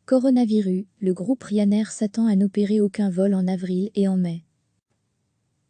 Coronavirus, le groupe Ryanair s'attend à n'opérer aucun vol en avril et en mai.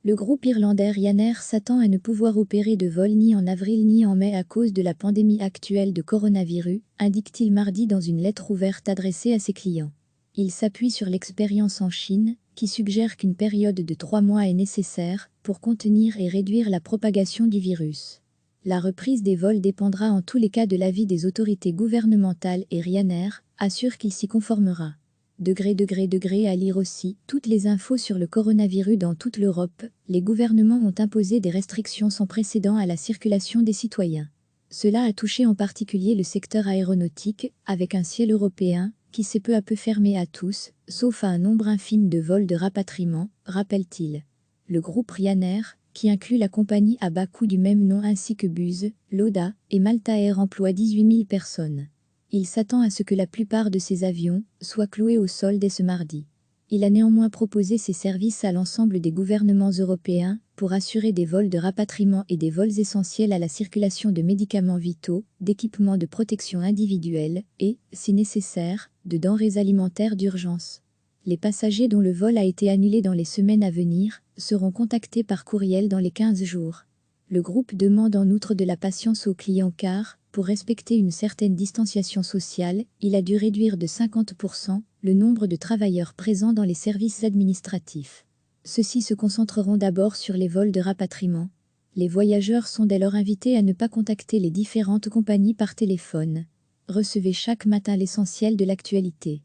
Le groupe irlandais Ryanair s'attend à ne pouvoir opérer de vol ni en avril ni en mai à cause de la pandémie actuelle de coronavirus, indique-t-il mardi dans une lettre ouverte adressée à ses clients. Il s'appuie sur l'expérience en Chine, qui suggère qu'une période de 3 mois est nécessaire pour contenir et réduire la propagation du virus. La reprise des vols dépendra en tous les cas de l'avis des autorités gouvernementales et Ryanair assure qu'il s'y conformera. À lire aussi, toutes les infos sur le coronavirus dans toute l'Europe, les gouvernements ont imposé des restrictions sans précédent à la circulation des citoyens. Cela a touché en particulier le secteur aéronautique, avec un ciel européen, qui s'est peu à peu fermé à tous, sauf à un nombre infime de vols de rapatriement, rappelle-t-il. Le groupe Ryanair, qui inclut la compagnie à bas coût du même nom ainsi que Buzz, Lauda et Malta Air emploie 18 000 personnes. Il s'attend à ce que la plupart de ces avions soient cloués au sol dès ce mardi. Il a néanmoins proposé ses services à l'ensemble des gouvernements européens pour assurer des vols de rapatriement et des vols essentiels à la circulation de médicaments vitaux, d'équipements de protection individuelle et, si nécessaire, de denrées alimentaires d'urgence. Les passagers dont le vol a été annulé dans les semaines à venir seront contactés par courriel dans les 15 jours. Le groupe demande en outre de la patience aux clients car, pour respecter une certaine distanciation sociale, il a dû réduire de 50% le nombre de travailleurs présents dans les services administratifs. Ceux-ci se concentreront d'abord sur les vols de rapatriement. Les voyageurs sont dès lors invités à ne pas contacter les différentes compagnies par téléphone. Recevez chaque matin l'essentiel de l'actualité.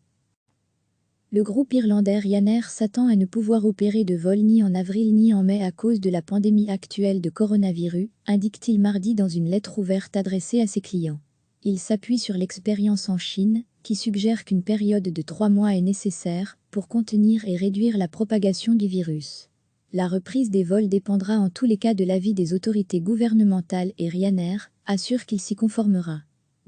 Le groupe irlandais Ryanair s'attend à ne pouvoir opérer de vol ni en avril ni en mai à cause de la pandémie actuelle de coronavirus, indique-t-il mardi dans une lettre ouverte adressée à ses clients. Il s'appuie sur l'expérience en Chine, qui suggère qu'une période de 3 mois est nécessaire pour contenir et réduire la propagation du virus. La reprise des vols dépendra en tous les cas de l'avis des autorités gouvernementales et Ryanair assure qu'il s'y conformera.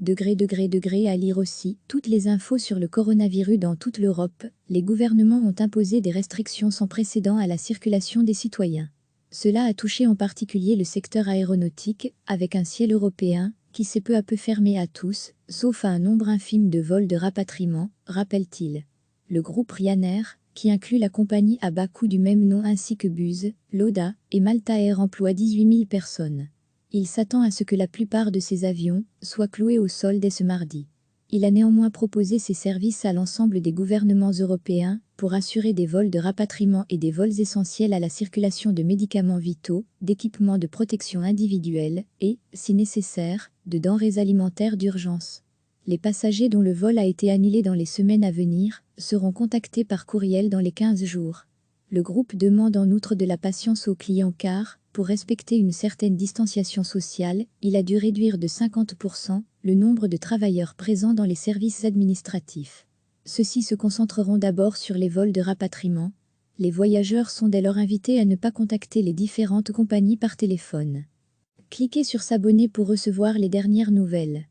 À lire aussi, toutes les infos sur le coronavirus dans toute l'Europe, les gouvernements ont imposé des restrictions sans précédent à la circulation des citoyens. Cela a touché en particulier le secteur aéronautique, avec un ciel européen, qui s'est peu à peu fermé à tous, sauf à un nombre infime de vols de rapatriement, rappelle-t-il. Le groupe Ryanair, qui inclut la compagnie à bas coût du même nom ainsi que Buzz, Lauda et Malta Air emploie 18 000 personnes. Il s'attend à ce que la plupart de ces avions soient cloués au sol dès ce mardi. Il a néanmoins proposé ses services à l'ensemble des gouvernements européens pour assurer des vols de rapatriement et des vols essentiels à la circulation de médicaments vitaux, d'équipements de protection individuelle et, si nécessaire, de denrées alimentaires d'urgence. Les passagers dont le vol a été annulé dans les semaines à venir seront contactés par courriel dans les 15 jours. Le groupe demande en outre de la patience aux clients car, pour respecter une certaine distanciation sociale, il a dû réduire de 50% le nombre de travailleurs présents dans les services administratifs. Ceux-ci se concentreront d'abord sur les vols de rapatriement. Les voyageurs sont dès lors invités à ne pas contacter les différentes compagnies par téléphone. Cliquez sur s'abonner pour recevoir les dernières nouvelles.